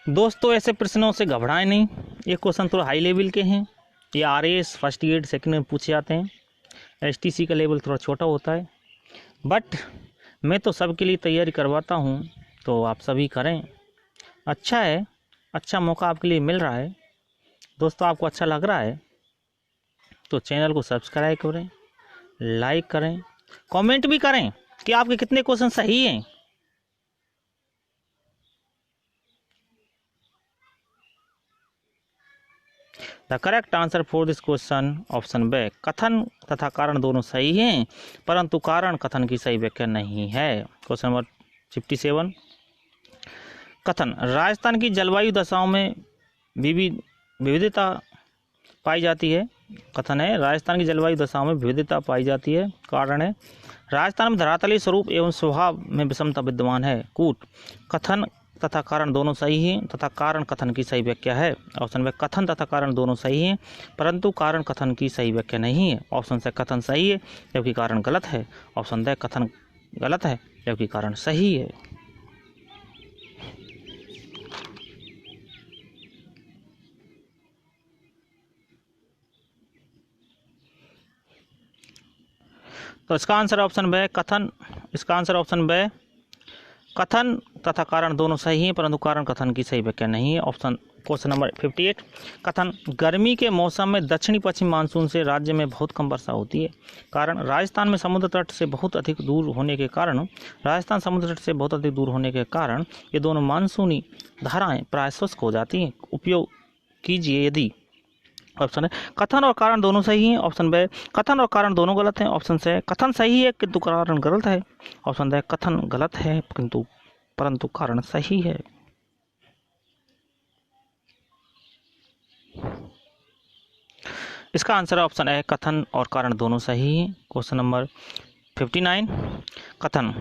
दोस्तों ऐसे प्रश्नों से घबराएं नहीं। ये क्वेश्चन थोड़ा हाई लेवल के हैं। ये RAS फर्स्ट ग्रेड सेकंड में पूछे जाते हैं। STC का लेवल थोड़ा छोटा होता है बट मैं तो सबके लिए तैयारी करवाता हूँ तो आप सभी करें। अच्छा है, अच्छा मौका आपके लिए मिल रहा है। दोस्तों आपको अच्छा लग रहा है तो चैनल को सब्सक्राइब करें, लाइक करें, कमेंट भी करें कि आपके कितने क्वेश्चन सही हैं। The correct answer for this question option B कथन तथा कारण दोनों सही हैं परंतु कारण कथन की सही व्याख्या नहीं है। Question number 57। कथन राजस्थान की जलवायु दशाओं में विविधता पाई जाती है। कथन है राजस्थान की जलवायु दशाओं में विविधता पाई जाती है। कारण है राजस्थान में धरातलीय स्वरूप एवं स्वभाव में विषमता विद्यमान है। कूट कथन तथा कारण दोनों सही हैं तथा कारण कथन की सही व्याख्या है। ऑप्शन में कथन तथा कारण दोनों सही हैं परंतु कारण कथन की सही व्याख्या नहीं है। ऑप्शन से कथन सही है जबकि कारण गलत है। ऑप्शन द कथन गलत है जबकि कारण सही है। तो इसका आंसर ऑप्शन बी कथन। इसका आंसर ऑप्शन बी कथन तथा कारण दोनों सही हैं परंतु कारण कथन की सही व्याख्या नहीं है। Option question number 58। कथन गर्मी के मौसम में दक्षिणी पश्चिम मानसून से राज्य में बहुत कम वर्षा होती है। कारण राजस्थान में समुद्र तट से बहुत अधिक दूर होने के कारण ये दोनों मानसूनी धाराएं प्राय शुष्क हो जाती हैं। उपयोग कीजिए यदि। ऑप्शन है कथन और कारण दोनों सही हैं। ऑप्शन बी कथन और कारण दोनों गलत हैं। ऑप्शन से कथन सही है किंतु कारण गलत है। ऑप्शन द कथन गलत है परंतु कारण सही है। इसका आंसर ऑप्शन है कथन और कारण दोनों सही हैं। Question number 59। कथन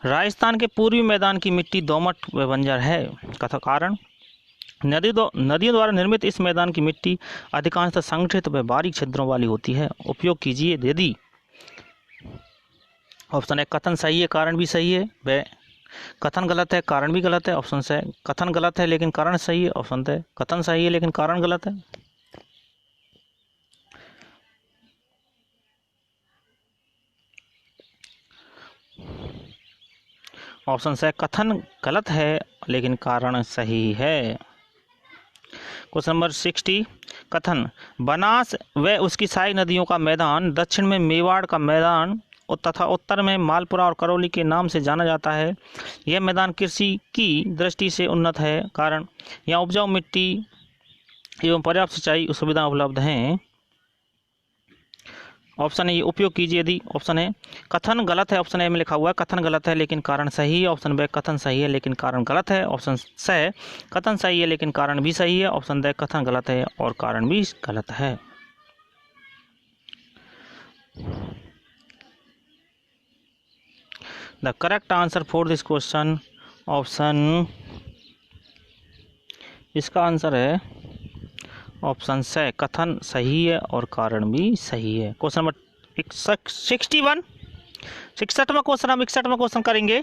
राजस्थान के पूर्वी मैदान की मिट्टी दोमट व बंजर है। कथा कारण नदियों द्वारा निर्मित इस मैदान की मिट्टी अधिकांशतः संगठित व बारीक छिद्रों वाली होती है। उपयोग कीजिए यदि। ऑप्शन है कथन सही है कारण भी सही है। व कथन गलत है कारण भी गलत है। ऑप्शन से कथन गलत है लेकिन कारण सही है। ऑप्शन से कथन सही है लेकिन कारण गलत है। ऑप्शन से कथन गलत है लेकिन कारण सही है। Question number 60। कथन बनास व उसकी सारी नदियों का मैदान दक्षिण में मेवाड़ का मैदान तथा उत्तर में मालपुरा और करौली के नाम से जाना जाता है। यह मैदान कृषि की दृष्टि से उन्नत है। कारण यहाँ उपजाऊ मिट्टी एवं पर्याप्त सिंचाई सुविधा उपलब्ध हैं। ऑप्शन है ये उपयोग कीजिए यदि। ऑप्शन है कथन गलत है। ऑप्शन ए में लिखा हुआ है कथन गलत है लेकिन कारण सही है। ऑप्शन बी कथन सही है लेकिन कारण गलत है। ऑप्शन से कथन सही है लेकिन कारण भी सही है। ऑप्शन द कथन गलत है और कारण भी गलत है। The correct answer for this question option. इसका आंसर है ऑप्शन से कथन सही है और कारण भी सही है। Question number 61। 61वां क्वेश्चन हम 61वां क्वेश्चन करेंगे।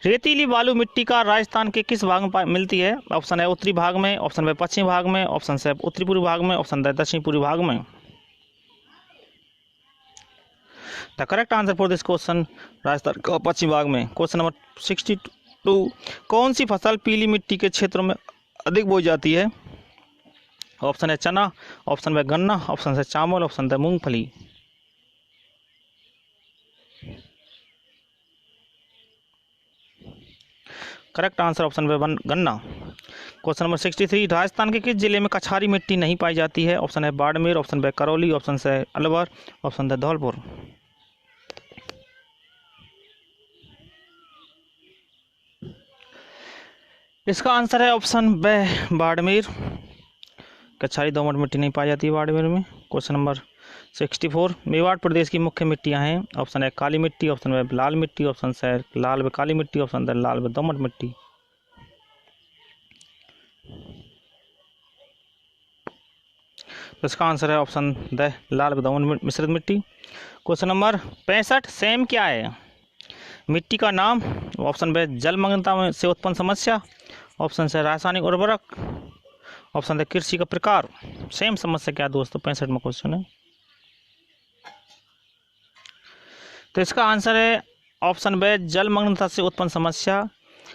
रेतीली बालू मिट्टी का राजस्थान के किस भाग में मिलती है। ऑप्शन है उत्तरी भाग में। ऑप्शन है पश्चिमी भाग में। ऑप्शन से उत्तरी पूर्वी भाग में। ऑप्शन है दक्षिणी पूर्वी भाग में। The correct answer for this question Rajasthan का पश्चिमी भाग में। क्वेश्चन नंबर 62, कौन सी फसल पीली मिट्टी के क्षेत्रों में अधिक बोई जाती है? ऑप्शन है चना, ऑप्शन है गन्ना, ऑप्शन है चावल, ऑप्शन है मूंगफली। करेक्ट आंसर ऑप्शन है गन्ना। क्वेश्चन नंबर 63, राजस्थान के किस जिले में कछारी मिट्टी नहीं पाई जाती है? ऑप्शन है बाड़मेर, ऑप्शन है करौली, ऑप्शन है अलवर, ऑप्शन है धौलपुर। इसका आंसर है ऑप्शन बी बाड़मेर। कछारी दोमट मिट्टी नहीं पाई जाती है बाड़मेर में। क्वेश्चन नंबर 64, मेवाड़ प्रदेश की मुख्य मिट्टियां हैं। ऑप्शन है काली मिट्टी, ऑप्शन है लाल मिट्टी, ऑप्शन है लाल व काली मिट्टी, ऑप्शन है लाल व दोमट मिट्टी। इसका आंसर है ऑप्शन द लाल व दोमट मिश्रित मिट्टी। क्वेश्चन नंबर 65, सेम क्या है? मिट्टी का नाम, ऑप्शन बे जलमग्नता से उत्पन्न समस्या, ऑप्शन से रासायनिक उर्वरक, ऑप्शन है कृषि का प्रकार। सेम समस्या क्या दोस्तों? 65 में क्वेश्चन है। तो इसका आंसर है ऑप्शन बे जलमग्नता से उत्पन्न समस्या।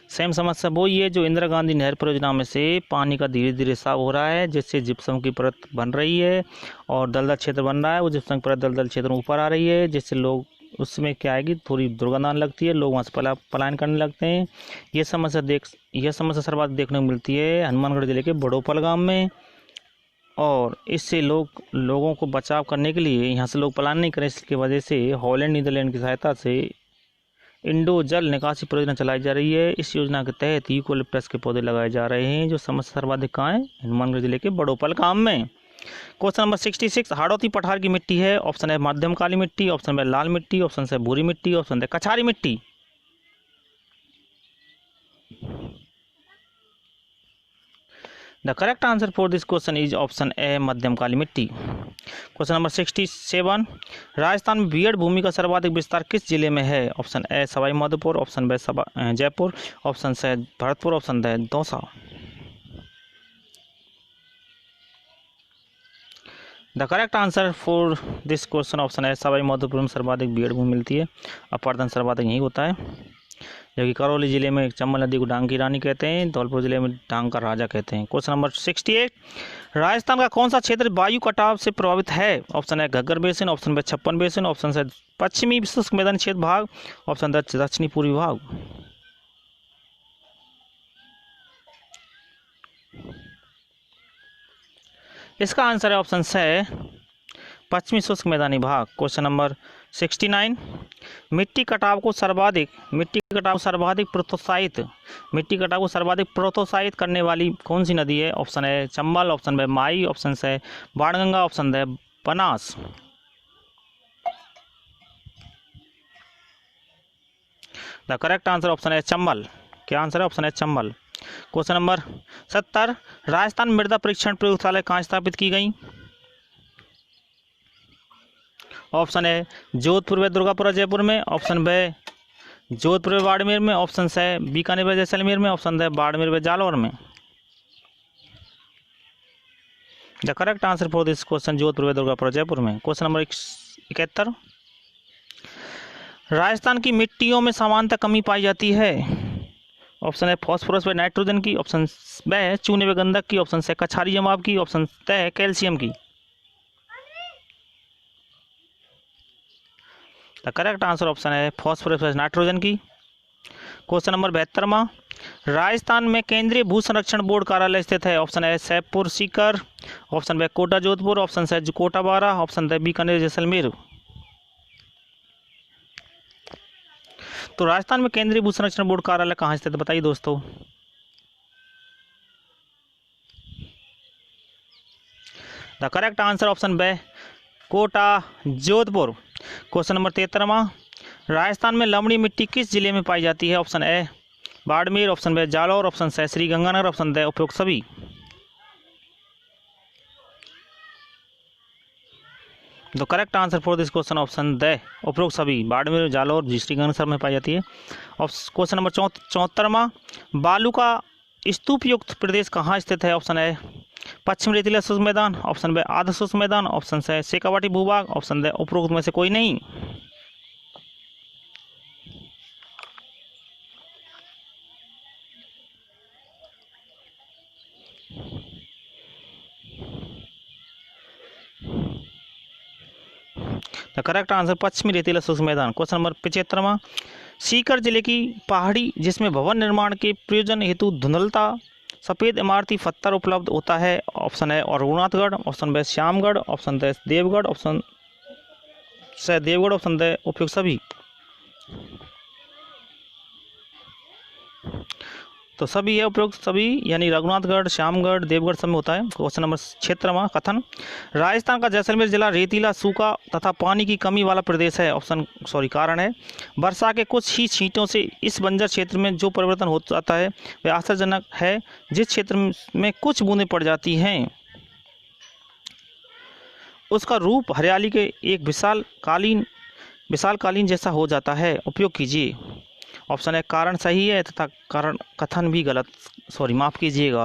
सेम समस्या वो ही है जो इंदिरा गांधी नहर परियोजना में से पानी का धीरे धीरे रिसाव हो रहा है, जिससे जिप्सम की परत बन रही है और दलदल क्षेत्र बन रहा है। वो जिप्सम की परत दलदल क्षेत्र में ऊपर आ रही है, जिससे लोग उसमें क्या आएगी, थोड़ी दुर्गंध आने लगती है, लोग वहाँ से पलायन करने लगते हैं। यह समस्या सर्वाधिक देखने को मिलती है हनुमानगढ़ जिले के बड़ोपल गांव में। और इससे लोगों को बचाव करने के लिए यहाँ से लोग पलायन नहीं करें, इसकी वजह से हॉलैंड नीदरलैंड की सहायता से इंडो जल निकासी परियोजना चलाई जा रही है। इस योजना के तहत यूकोलिप्टस के पौधे लगाए जा रहे हैं, जो समस्या सर्वाधिक कहाँ है? हनुमानगढ़ जिले के बड़ोपल गांव में। क्वेश्चन नंबर 66, हाड़ौती पठार की मिट्टी है। ऑप्शन है मध्यम काली मिट्टी, ऑप्शन है लाल मिट्टी, ऑप्शन है भूरी मिट्टी, ऑप्शन है कछारी मिट्टी। The correct answer for this question is option A मध्यम काली मिट्टी। क्वेश्चन नंबर 67, राजस्थान में बीहड़ भूमि का सर्वाधिक विस्तार किस जिले में है? Option A Sawai Madhopur, option B Jaipur, option C Bharatpur, option D Dausa. The correct answer for this question option है सवाई माधोपुर में सर्वाधिक बीहड़ भूमि मिलती है। अपर्दन सर्वाधिक यही होता है, जबकि करौली जिले में चंबल नदी को डांग की रानी कहते हैं, धौलपुर जिले में डांग का राजा कहते हैं। क्वेश्चन नंबर 68, राजस्थान का कौन सा क्षेत्र वायु कटाव से प्रभावित है? ऑप्शन है घग्गर बेसिन, ऑप्शन है छप्पन बेसिन, ऑप्शन है पश्चिमी शुष्क मैदानी क्षेत्र भाग, ऑप्शन है दक्षिणी पूर्वी भाग। इसका आंसर है ऑप्शन से पश्चिमी शुष्क मैदानी भाग। क्वेश्चन नंबर 69, मिट्टी कटाव को सर्वाधिक प्रोत्साहित करने वाली कौन सी नदी है? ऑप्शन है चंबल, ऑप्शन है माई, ऑप्शन है बाणगंगा, ऑप्शन है Banas. The correct answer option है चंबल। क्या आंसर है? ऑप्शन है चंबल। क्वेश्चन नंबर 70, राजस्थान मृदा परीक्षण प्रयोगशाला कहाँ स्थापित की गई? ऑप्शन है जोधपुर व दुर्गापुर जयपुर में, ऑप्शन बी जोधपुर व बाड़मेर में, ऑप्शन है बीकानेर व जैसलमेर में, ऑप्शन है बाड़मेर व जालौर में। The correct answer for this question Jodhpur व दुर्गापुर जयपुर में। क्वेश्चन नंबर 71, राजस्थान की मिट्टियों में समानता कमी पाई जाती है। ऑप्शन है फॉस्फोरस व नाइट्रोजन की, ऑप्शन बी चूने व गंधक की, ऑप्शन है कछारी जमाव की, ऑप्शन है कैल्शियम की। द करेक्ट आंसर ऑप्शन है फॉस्फोरस व नाइट्रोजन की। क्वेश्चन नंबर 72, राजस्थान में केंद्रीय भू संरक्षण बोर्ड कार्यालय स्थित है। ऑप्शन है Saidpur Sikar, option B Kota Jodhpur, option है कोटा बारा, ऑप्शन है बीकानेर जैसलमेर। तो राजस्थान में केंद्रीय भू संरक्षण बोर्ड कार्यालय कहाँ स्थित है बताइए दोस्तों। The correct answer option B Kota Jodhpur. Question number 73, Rajasthan में लवणीय मिट्टी किस जिले में पाई जाती है? Option A Barmer, option B Jalore, option से श्रीगंगानगर, ऑप्शन द उपरोक्त सभी। The correct answer for this question option D उपरोक्त सभी, बाड़मेर, जालौर, श्रीगंगानगर में पाई जाती है। क्वेश्चन नंबर 74, बालू का स्तूप युक्त प्रदेश कहाँ स्थित है? ऑप्शन है पश्चिम रेतीला शुष्क मैदान, ऑप्शन बी आधा शुष्क मैदान, ऑप्शन है शेखावाटी भूभाग, ऑप्शन है उपरोक्त में से कोई नहीं। करेक्ट आंसर पश्चिमी रेतीला शुष्क मैदान। क्वेश्चन नंबर 75वां, सीकर जिले की पहाड़ी जिसमें भवन निर्माण के प्रयोजन हेतु धुंधलता सफ़ेद इमारती पत्थर उपलब्ध होता है। ऑप्शन है और Raghunathgarh, option B Shyamgarh, option D Devgarh, option से देवगढ़, ऑप्शन द उपयुक्त सभी। तो सभी है उपयुक्त सभी, यानी रघुनाथगढ़, श्यामगढ़, देवगढ़ सब में होता है। क्वेश्चन नंबर 76वां, कथन राजस्थान का जैसलमेर जिला रेतीला, सूखा तथा पानी की कमी वाला प्रदेश है। कारण है वर्षा के कुछ ही छींटों से इस बंजर क्षेत्र में जो परिवर्तन हो जाता है वह आश्चर्यजनक है। जिस क्षेत्र में कुछ बूंदें पड़ जाती हैं उसका रूप हरियाली के एक विशालकालीन जैसा हो जाता है। उपयोग कीजिए। ऑप्शन है कारण सही है तथा कारण कथन भी गलत, माफ़ कीजिएगा।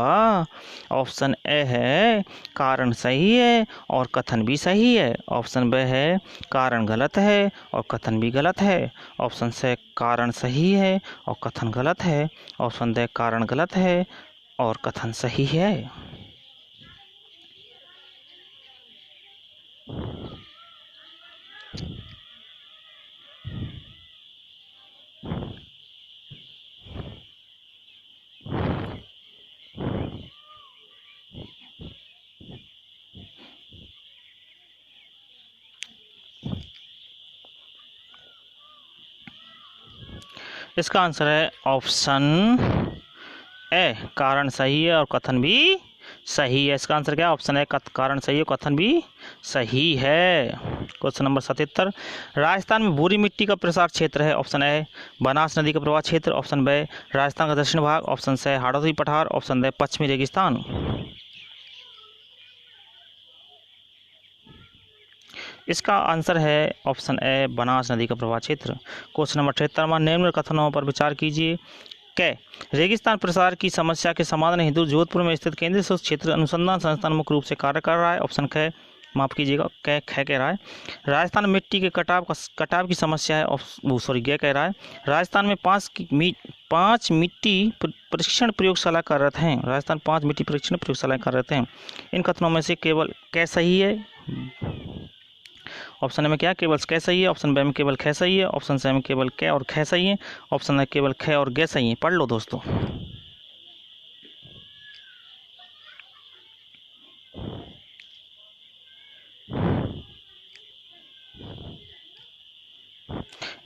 ऑप्शन ए है कारण सही है और कथन भी सही है। ऑप्शन बी है कारण गलत है और कथन भी गलत है। ऑप्शन से कारण सही है और कथन गलत है। ऑप्शन डी कारण गलत है और कथन सही है। इसका आंसर है ऑप्शन ए कारण सही है और कथन भी सही है। इसका आंसर क्या है? ऑप्शन ए कारण सही है, कथन भी सही है। क्वेश्चन नंबर 77, राजस्थान में भूरी मिट्टी का प्रसार क्षेत्र है। ऑप्शन ए बनास नदी का प्रवाह क्षेत्र, ऑप्शन बी राजस्थान का दक्षिण भाग, ऑप्शन सी हाड़ौती पठार, ऑप्शन डी पश्चिमी रेगिस्तान। इसका आंसर है ऑप्शन ए बनास नदी का प्रवाह क्षेत्र। क्वेश्चन नंबर 73, निम्न कथनों पर विचार कीजिए। कै रेगिस्तान प्रसार की समस्या के समाधान हेतु जोधपुर में स्थित केंद्रीय शोध क्षेत्र अनुसंधान संस्थान मुख्य रूप से कार्य कर रहा है। ऑप्शन कै माफ़ कीजिएगा कै कह रहा है राजस्थान में मिट्टी के कटाव की समस्या है। गे कह रहा है राजस्थान में पाँच मिट्टी परीक्षण प्रयोगशाला कार्यरत हैं। राजस्थान 5 मिट्टी परीक्षण प्रयोगशालाएं कार्यरत हैं। इन कथनों में से केवल कै सही है। ऑप्शन ए में क्या केवल कै सही है, ऑप्शन बी में केवल ख सही है, ऑप्शन सी में केवल कै और ख सही है, ऑप्शन है केवल ख और गे सही है। पढ़ लो दोस्तों।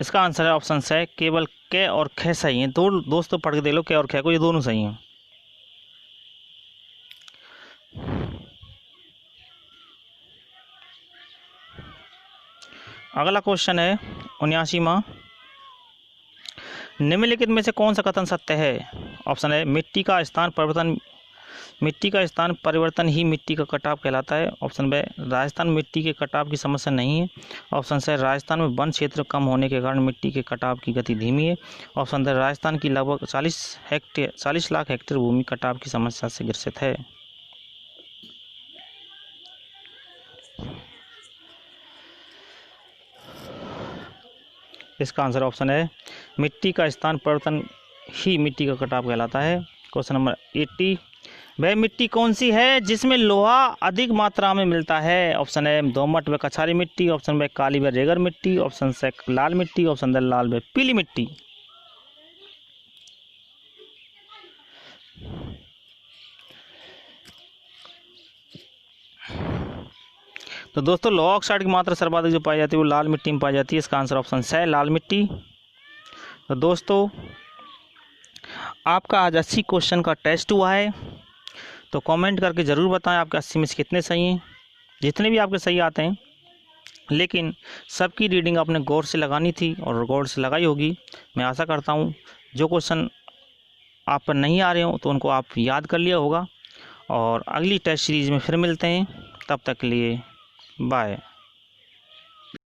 इसका आंसर है ऑप्शन सी केवल कै और ख सही है। दो दोस्तों पढ़ के दे लो कै और ख को, ये दोनों सही हैं। अगला क्वेश्चन है 79वां, निम्नलिखित में से कौन सा कथन सत्य है? ऑप्शन है मिट्टी का स्थान परिवर्तन ही मिट्टी का कटाव कहलाता है। ऑप्शन बी राजस्थान में मिट्टी के कटाव की समस्या नहीं है। ऑप्शन सी राजस्थान में वन क्षेत्र कम होने के कारण मिट्टी के कटाव की गति धीमी है। ऑप्शन डी राजस्थान की लगभग 40 लाख हेक्टेयर भूमि कटाव की समस्या से ग्रसित है। इसका आंसर ऑप्शन है मिट्टी का स्थान परिवर्तन ही मिट्टी का कटाव कहलाता है। क्वेश्चन नंबर 80, वह मिट्टी कौन सी है जिसमें लोहा अधिक मात्रा में मिलता है? ऑप्शन है दोमट व कछारी मिट्टी, ऑप्शन बी काली व रेगर मिट्टी, ऑप्शन सी लाल मिट्टी, ऑप्शन डी लाल व पीली मिट्टी। तो दोस्तों लोहा ऑक्साइड की मात्रा सर्वाधिक जो पाई जाती है वो लाल मिट्टी में पाई जाती है। इसका आंसर ऑप्शन सी लाल मिट्टी। तो दोस्तों आपका आज 80 क्वेश्चन का टेस्ट हुआ है, तो कमेंट करके ज़रूर बताएं आपके 80 में से कितने सही हैं। जितने भी आपके सही आते हैं, लेकिन सबकी रीडिंग आपने गौर से लगानी थी और गौर से लगाई होगी। मैं आशा करता हूँ जो क्वेश्चन आप पर नहीं आ रहे हो तो उनको आप याद कर लिया होगा। और अगली टेस्ट सीरीज़ में फिर मिलते हैं, तब तक के लिए बाय।